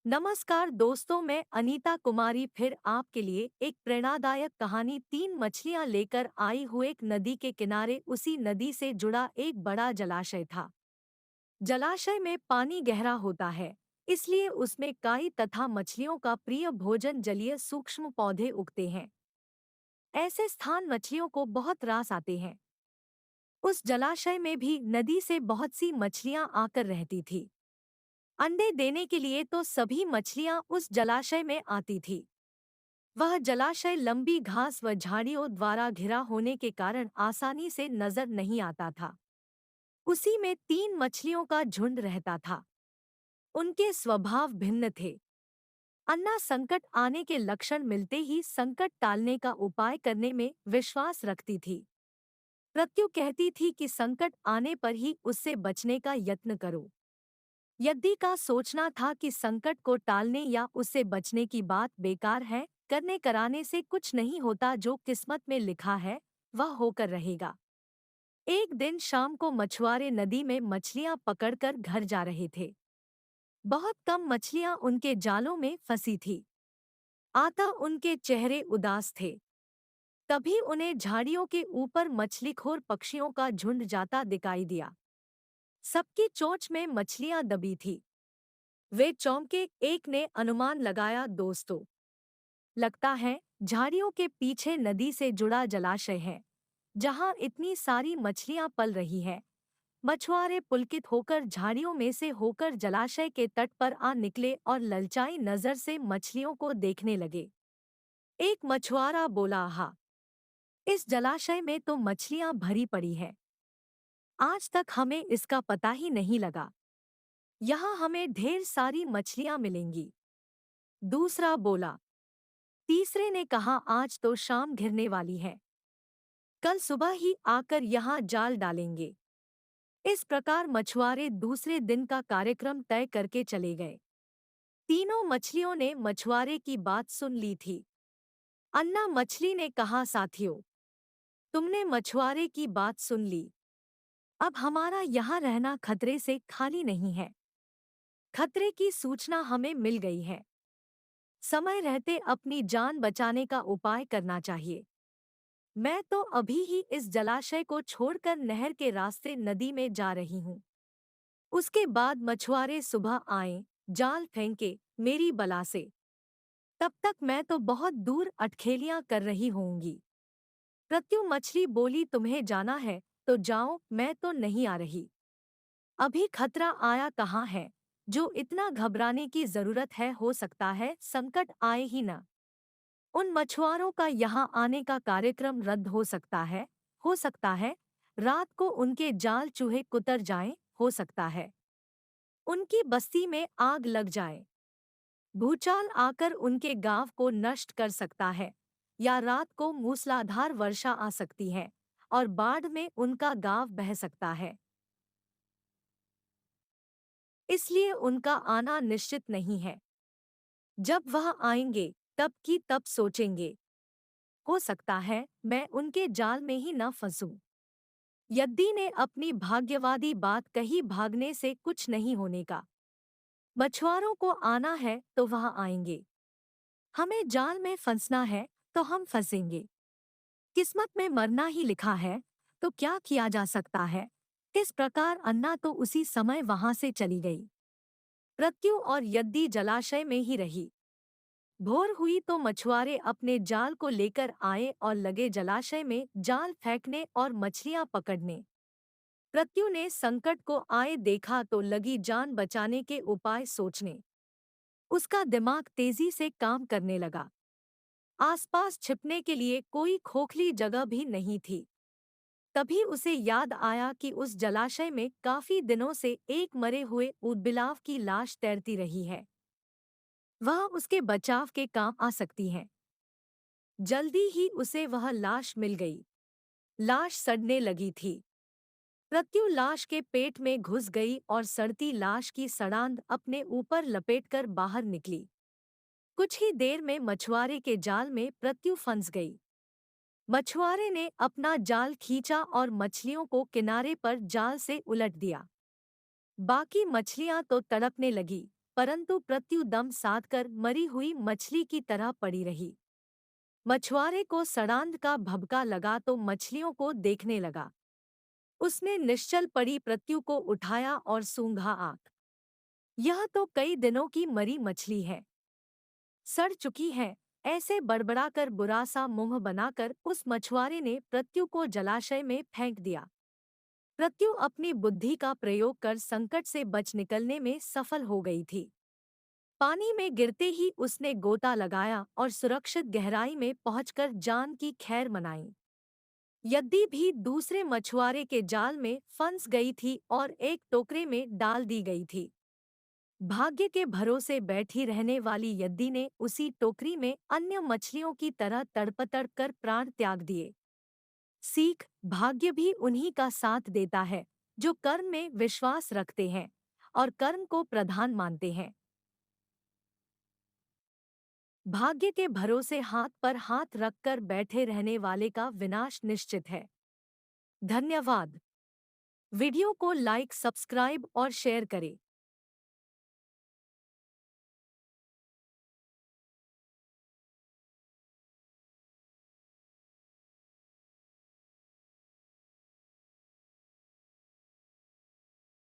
नमस्कार दोस्तों, मैं अनीता कुमारी फिर आपके लिए एक प्रेरणादायक कहानी तीन मछलियां लेकर आई हूँ। एक नदी के किनारे उसी नदी से जुड़ा एक बड़ा जलाशय था। जलाशय में पानी गहरा होता है, इसलिए उसमें काई तथा मछलियों का प्रिय भोजन जलीय सूक्ष्म पौधे उगते हैं। ऐसे स्थान मछलियों को बहुत रास आते हैं। उस जलाशय में भी नदी से बहुत सी मछलियां आकर रहती थी। अंडे देने के लिए तो सभी मछलियां उस जलाशय में आती थी। वह जलाशय लंबी घास व झाड़ियों द्वारा घिरा होने के कारण आसानी से नजर नहीं आता था। उसी में तीन मछलियों का झुंड रहता था। उनके स्वभाव भिन्न थे। अन्ना संकट आने के लक्षण मिलते ही संकट टालने का उपाय करने में विश्वास रखती थी। प्रत्यु कहती थी कि संकट आने पर ही उससे बचने का यत्न करो। यद्दी का सोचना था कि संकट को टालने या उससे बचने की बात बेकार है। करने कराने से कुछ नहीं होता, जो किस्मत में लिखा है वह होकर रहेगा। एक दिन शाम को मछुआरे नदी में मछलियां पकड़कर घर जा रहे थे। बहुत कम मछलियां उनके जालों में फंसी थी। आता उनके चेहरे उदास थे। तभी उन्हें झाड़ियों के ऊपर मछलीखोर पक्षियों का झुंड जाता दिखाई दिया। सबकी चोंच में मछलियां दबी थी। वे चौंके। एक ने अनुमान लगाया, दोस्तों, लगता है झाड़ियों के पीछे नदी से जुड़ा जलाशय है, जहां इतनी सारी मछलियां पल रही है। मछुआरे पुलकित होकर झाड़ियों में से होकर जलाशय के तट पर आ निकले और ललचाई नजर से मछलियों को देखने लगे। एक मछुआरा बोला, हा, इस जलाशय में तो मछलियां भरी पड़ी है। आज तक हमें इसका पता ही नहीं लगा। यहाँ हमें ढेर सारी मछलियां मिलेंगी। दूसरा बोला। तीसरे ने कहा, आज तो शाम घिरने वाली है, कल सुबह ही आकर यहाँ जाल डालेंगे। इस प्रकार मछुआरे दूसरे दिन का कार्यक्रम तय करके चले गए। तीनों मछलियों ने मछुआरे की बात सुन ली थी। अन्ना मछली ने कहा, साथियों, तुमने मछुआरे की बात सुन ली। अब हमारा यहाँ रहना खतरे से खाली नहीं है। खतरे की सूचना हमें मिल गई है। समय रहते अपनी जान बचाने का उपाय करना चाहिए। मैं तो अभी ही इस जलाशय को छोड़कर नहर के रास्ते नदी में जा रही हूँ। उसके बाद मछुआरे सुबह आए, जाल फेंके मेरी बला से। तब तक मैं तो बहुत दूर अटखेलियां कर रही होऊंगी। प्रत्यु मछली बोली, तुम्हें जाना है तो जाओ, मैं तो नहीं आ रही। अभी खतरा आया कहाँ है, जो इतना घबराने की जरूरत है। हो सकता है संकट आए ही न। उन मछुआरों का यहाँ आने का कार्यक्रम रद्द हो सकता है। हो सकता है रात को उनके जाल चूहे कुतर जाएं। हो सकता है उनकी बस्ती में आग लग जाए। भूचाल आकर उनके गांव को नष्ट कर सकता है, या रात को मूसलाधार वर्षा आ सकती है और बाढ़ में उनका गांव बह सकता है। इसलिए उनका आना निश्चित नहीं है। जब वह आएंगे तब की तब सोचेंगे। हो सकता है मैं उनके जाल में ही न फंसूं। यद्दी ने अपनी भाग्यवादी बात कही, भागने से कुछ नहीं होने का। मछुआरों को आना है तो वह आएंगे। हमें जाल में फंसना है तो हम फंसेंगे। किस्मत में मरना ही लिखा है, तो क्या किया जा सकता है। इस प्रकार अन्ना तो उसी समय वहां से चली गई। प्रत्यु और यद्दी जलाशय में ही रही। भोर हुई तो मछुआरे अपने जाल को लेकर आए और लगे जलाशय में जाल फेंकने और मछलियां पकड़ने। प्रत्यु ने संकट को आए देखा तो लगी जान बचाने के उपाय सोचने। उसका दिमाग तेजी से काम करने लगा। आसपास छिपने के लिए कोई खोखली जगह भी नहीं थी। तभी उसे याद आया कि उस जलाशय में काफी दिनों से एक मरे हुए ऊदबिलाव की लाश तैरती रही है। वह उसके बचाव के काम आ सकती है। जल्दी ही उसे वह लाश मिल गई। लाश सड़ने लगी थी। प्रत्यु लाश के पेट में घुस गई और सड़ती लाश की सड़ांध अपने ऊपर लपेटकर बाहर निकली। कुछ ही देर में मछुआरे के जाल में प्रत्यु फंस गई। मछुआरे ने अपना जाल खींचा और मछलियों को किनारे पर जाल से उलट दिया। बाकी मछलियां तो तड़पने लगी, परंतु प्रत्यु दम साधकर मरी हुई मछली की तरह पड़ी रही। मछुआरे को सड़ांध का भभका लगा तो मछलियों को देखने लगा। उसने निश्चल पड़ी प्रत्यु को उठाया और सूंघा आंख। यह तो कई दिनों की मरी मछली है, सड़ चुकी है। ऐसे बड़बड़ाकर बुरा सा मुंह बनाकर उस मछुआरे ने प्रत्यु को जलाशय में फेंक दिया। प्रत्यु अपनी बुद्धि का प्रयोग कर संकट से बच निकलने में सफल हो गई थी। पानी में गिरते ही उसने गोता लगाया और सुरक्षित गहराई में पहुंचकर जान की खैर मनाई। यद्दी भी दूसरे मछुआरे के जाल में फंस गई थी और एक टोकरे में डाल दी गई थी। भाग्य के भरोसे बैठी रहने वाली यद्दी ने उसी टोकरी में अन्य मछलियों की तरह तड़प तड़प कर प्राण त्याग दिए। सीख, भाग्य भी उन्हीं का साथ देता है जो कर्म में विश्वास रखते हैं और कर्म को प्रधान मानते हैं। भाग्य के भरोसे हाथ पर हाथ रखकर बैठे रहने वाले का विनाश निश्चित है। धन्यवाद। वीडियो को लाइक, सब्सक्राइब और शेयर करें।